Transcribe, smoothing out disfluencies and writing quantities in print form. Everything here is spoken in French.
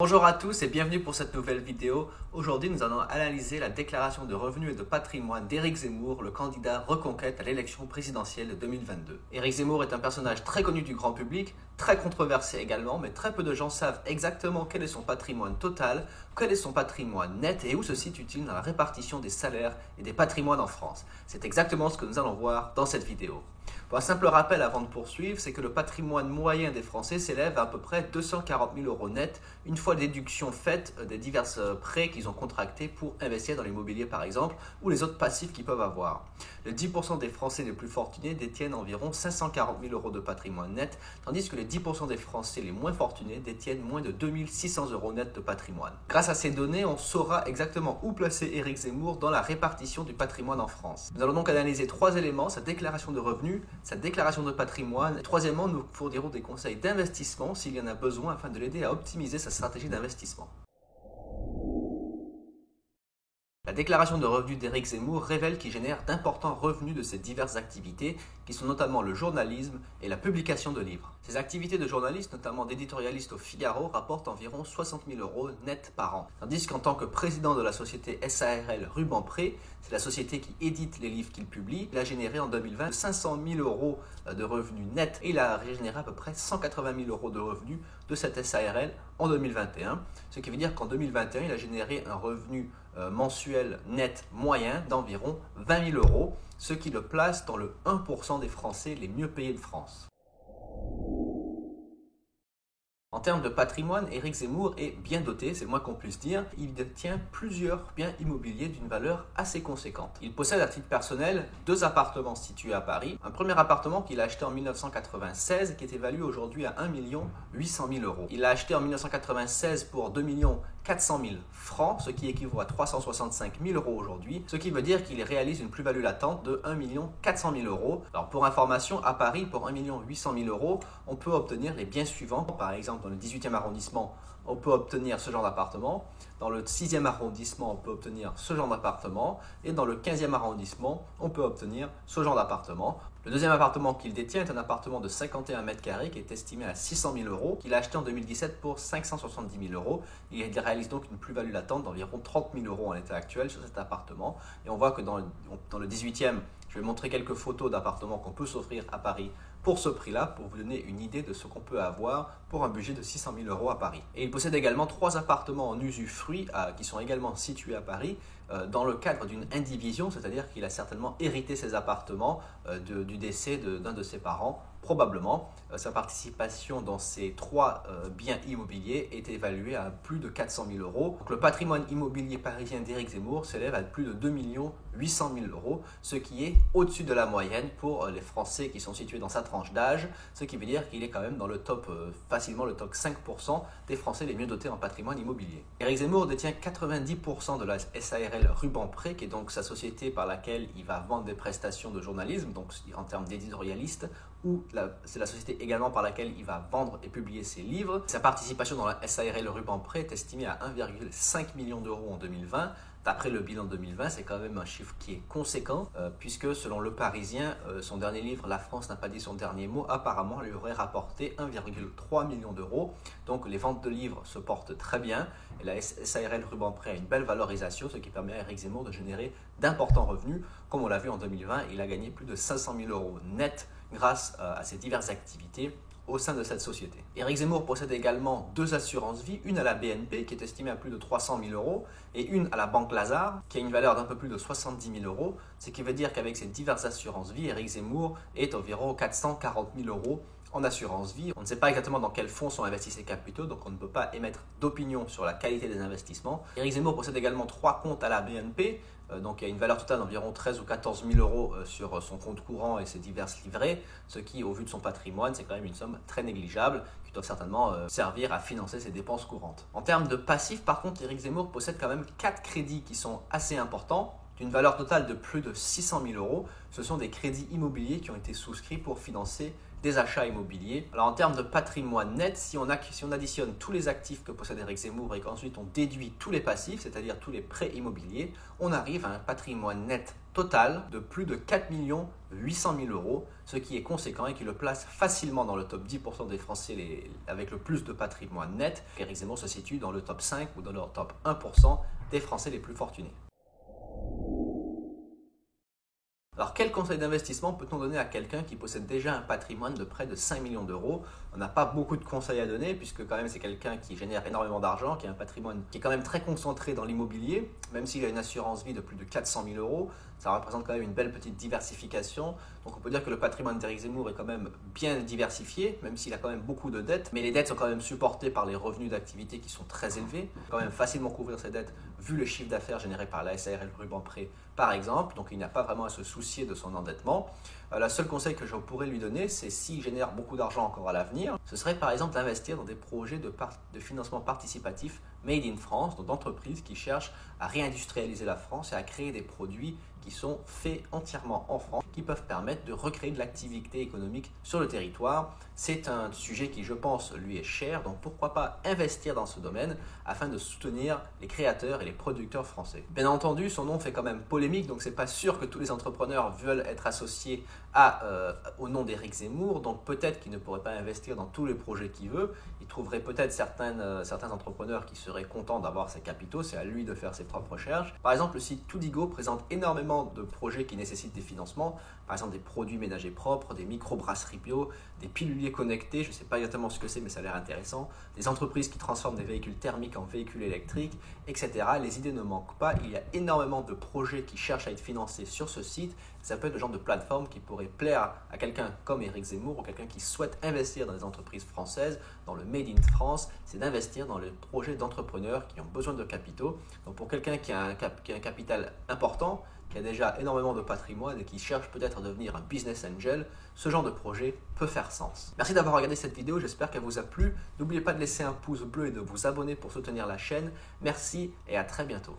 Bonjour à tous et bienvenue pour cette nouvelle vidéo. Aujourd'hui, nous allons analyser la déclaration de revenus et de patrimoine d'Éric Zemmour, le candidat Reconquête à l'élection présidentielle de 2022. Éric Zemmour est un personnage très connu du grand public, très controversé également, mais très peu de gens savent exactement quel est son patrimoine total, quel est son patrimoine net et où se situe-t-il dans la répartition des salaires et des patrimoines en France. C'est exactement ce que nous allons voir dans cette vidéo. Pour un simple rappel avant de poursuivre, c'est que le patrimoine moyen des Français s'élève à peu près 240 000 euros net, une fois déduction faite des divers prêts qu'ils ont contractés pour investir dans l'immobilier par exemple, ou les autres passifs qu'ils peuvent avoir. Les 10% des Français les plus fortunés détiennent environ 540 000 euros de patrimoine net, tandis que les 10% des Français les moins fortunés détiennent moins de 2 600 euros net de patrimoine. Grâce à ces données, on saura exactement où placer Éric Zemmour dans la répartition du patrimoine en France. Nous allons donc analyser trois éléments: sa déclaration de revenus, sa déclaration de patrimoine. Et troisièmement, nous fournirons des conseils d'investissement s'il y en a besoin afin de l'aider à optimiser sa stratégie d'investissement. La déclaration de revenus d'Éric Zemmour révèle qu'il génère d'importants revenus de ses diverses activités, qui sont notamment le journalisme et la publication de livres. Ces activités de journaliste, notamment d'éditorialiste au Figaro, rapportent environ 60 000 euros net par an. Tandis qu'en tant que président de la société SARL Rubempré, c'est la société qui édite les livres qu'il publie, il a généré en 2020 500 000 euros de revenus nets et il a généré à peu près 180 000 euros de revenus de cette SARL en 2021. Ce qui veut dire qu'en 2021, il a généré un revenu mensuel net moyen d'environ 20 000 euros, ce qui le place dans le 1% des Français les mieux payés de France. En termes de patrimoine, Éric Zemmour est bien doté, c'est le moins qu'on puisse dire. Il détient plusieurs biens immobiliers d'une valeur assez conséquente. Il possède à titre personnel 2 appartements situés à Paris. Un premier appartement qu'il a acheté en 1996 qui est évalué aujourd'hui à 1 800 000 euros. Il l'a acheté en 1996 pour 2 400 000 francs, ce qui équivaut à 365 000 euros aujourd'hui, ce qui veut dire qu'il réalise une plus-value latente de 1 400 000 euros. Alors pour information, à Paris, pour 1 800 000 euros, on peut obtenir les biens suivants. Par exemple, dans le 18e arrondissement, on peut obtenir ce genre d'appartement. Dans le 6e arrondissement, on peut obtenir ce genre d'appartement. Et dans le 15e arrondissement, on peut obtenir ce genre d'appartement. Le deuxième appartement qu'il détient est un appartement de 51 mètres carrés qui est estimé à 600 000 euros, qu'il a acheté en 2017 pour 570 000 euros. Il réalise donc une plus-value latente d'environ 30 000 euros en l'état actuel sur cet appartement. Et on voit que dans le 18e, je vais montrer quelques photos d'appartements qu'on peut s'offrir à Paris pour ce prix-là, pour vous donner une idée de ce qu'on peut avoir pour un budget de 600 000 euros à Paris. Et il possède également 3 appartements en usufruit qui sont également situés à Paris dans le cadre d'une indivision, c'est-à-dire qu'il a certainement hérité ces appartements du décès d'un de ses parents, probablement. Sa participation dans ces 3 biens immobiliers est évaluée à plus de 400 000 euros. Donc, le patrimoine immobilier parisien d'Éric Zemmour s'élève à plus de 2 800 000 euros, ce qui est au-dessus de la moyenne pour les Français qui sont situés dans sa tranche d'âge, ce qui veut dire qu'il est quand même dans le top, facilement le top 5% des Français les mieux dotés en patrimoine immobilier. Éric Zemmour détient 90% de la SARL Rubempré, qui est donc sa société par laquelle il va vendre des prestations de journalisme, donc en termes d'éditorialiste, ou c'est la société également par laquelle il va vendre et publier ses livres. Sa participation dans la SARL Rubempré est estimée à 1,5 million d'euros en 2020. D'après le bilan 2020, c'est quand même un chiffre qui est conséquent, puisque selon Le Parisien, son dernier livre, La France n'a pas dit son dernier mot, apparemment lui aurait rapporté 1,3 million d'euros. Donc les ventes de livres se portent très bien, et la SARL Rubempré a une belle valorisation, ce qui permet à Éric Zemmour de générer d'importants revenus. Comme on l'a vu en 2020, il a gagné plus de 500 000 euros net grâce à ses diverses activités au sein de cette société. Éric Zemmour possède également 2 assurances-vie, une à la BNP qui est estimée à plus de 300 000 euros et une à la Banque Lazare qui a une valeur d'un peu plus de 70 000 euros, ce qui veut dire qu'avec ces diverses assurances-vie, Éric Zemmour est environ 440 000 euros en assurance vie. On ne sait pas exactement dans quels fonds sont investis ses capitaux, donc on ne peut pas émettre d'opinion sur la qualité des investissements. Éric Zemmour possède également 3 comptes à la BNP, donc il y a une valeur totale d'environ 13 ou 14 000 euros sur son compte courant et ses diverses livrets, ce qui, au vu de son patrimoine, c'est quand même une somme très négligeable qui doit certainement servir à financer ses dépenses courantes. En termes de passifs, par contre, Éric Zemmour possède quand même 4 crédits qui sont assez importants, d'une valeur totale de plus de 600 000 euros. Ce sont des crédits immobiliers qui ont été souscrits pour financer des achats immobiliers. Alors en termes de patrimoine net, si on additionne tous les actifs que possède Éric Zemmour et qu'ensuite on déduit tous les passifs, c'est-à-dire tous les prêts immobiliers, on arrive à un patrimoine net total de plus de 4 800 000 euros, ce qui est conséquent et qui le place facilement dans le top 10% des Français avec le plus de patrimoine net. Éric Zemmour se situe dans le top 5 ou dans le top 1% des Français les plus fortunés. Alors, quel conseil d'investissement peut-on donner à quelqu'un qui possède déjà un patrimoine de près de 5 millions d'euros? On n'a pas beaucoup de conseils à donner puisque quand même c'est quelqu'un qui génère énormément d'argent, qui a un patrimoine qui est quand même très concentré dans l'immobilier, même s'il a une assurance vie de plus de 400 000 euros, ça représente quand même une belle petite diversification. Donc on peut dire que le patrimoine d'Éric Zemmour est quand même bien diversifié, même s'il a quand même beaucoup de dettes, mais les dettes sont quand même supportées par les revenus d'activité qui sont très élevés. Il peut quand même facilement couvrir ses dettes vu le chiffre d'affaires généré par la SARL Rubempré par exemple, donc il n'a pas vraiment à se soucier de son endettement. Le seul conseil que je pourrais lui donner, c'est s'il génère beaucoup d'argent encore à l'avenir, ce serait par exemple d'investir dans des projets de financement participatif Made in France, donc d'entreprises qui cherchent à réindustrialiser la France et à créer des produits qui sont faits entièrement en France, qui peuvent permettre de recréer de l'activité économique sur le territoire. C'est un sujet qui, je pense, lui est cher, donc pourquoi pas investir dans ce domaine afin de soutenir les créateurs et les producteurs français. Bien entendu, son nom fait quand même polémique, donc c'est pas sûr que tous les entrepreneurs veulent être associés au nom d'Éric Zemmour, donc peut-être qu'il ne pourrait pas investir dans tous les projets qu'il veut. Il trouverait peut-être certains entrepreneurs qui seraient contents d'avoir ses capitaux, c'est à lui de faire ses propres recherches. Par exemple, le site Toodigo présente énormément de projets qui nécessitent des financements, par exemple des produits ménagers propres, des micro-brasseries bio, des piluliers connectés, je ne sais pas exactement ce que c'est mais ça a l'air intéressant, des entreprises qui transforment des véhicules thermiques en véhicules électriques, etc. Les idées ne manquent pas, il y a énormément de projets qui cherchent à être financés sur ce site. Ça peut être le genre de plateforme qui pourrait plaire à quelqu'un comme Éric Zemmour ou quelqu'un qui souhaite investir dans des entreprises françaises, dans le Made in France, c'est d'investir dans les projets d'entrepreneurs qui ont besoin de capitaux. Donc pour quelqu'un qui a un capital important, qui a déjà énormément de patrimoine et qui cherche peut-être à devenir un business angel, ce genre de projet peut faire sens. Merci d'avoir regardé cette vidéo, j'espère qu'elle vous a plu. N'oubliez pas de laisser un pouce bleu et de vous abonner pour soutenir la chaîne. Merci et à très bientôt.